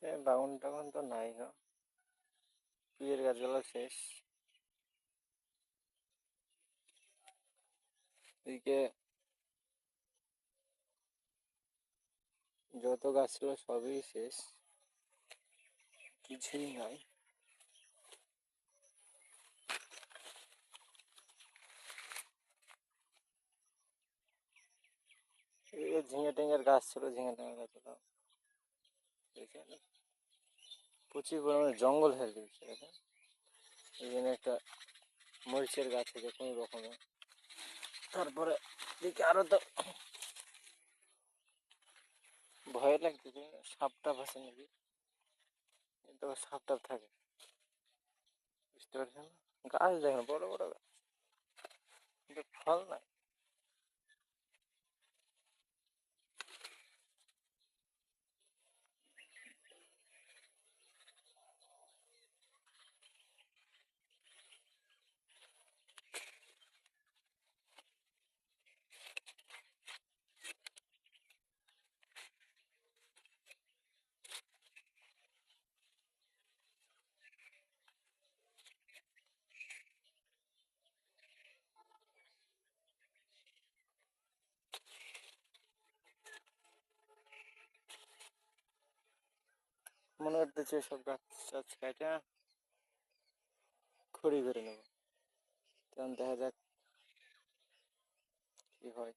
বাগান টাগান তো নাই গো, পিয়ের গাছগুলো শেষ। এদিকে যত গাছ ছিল সবই শেষ, কিছুই নাই। এদিকে ঝিঙে টিঙের গাছ ছিল, ঝিঙে টিঙের গাছগুলো প্রচুর পরিমাণে জঙ্গল হয়ে গেছে এখন। এখানে একটা মরিচের গাছ আছে কোনো রকমে। তারপরে এদিকে আরো তো ভয় লাগতেছে, সাপ টাপ আছে নাকি, কিন্তু সাপ টাপ থাকে, বুঝতে পারছেন না। গাছ দেখেন বড় বড় গাছ, কিন্তু ফল নাই। মনে করতেছে সব গাছ টাছ কাটা খড়ি করে নেবো, তখন দেখা যাক কি হয়।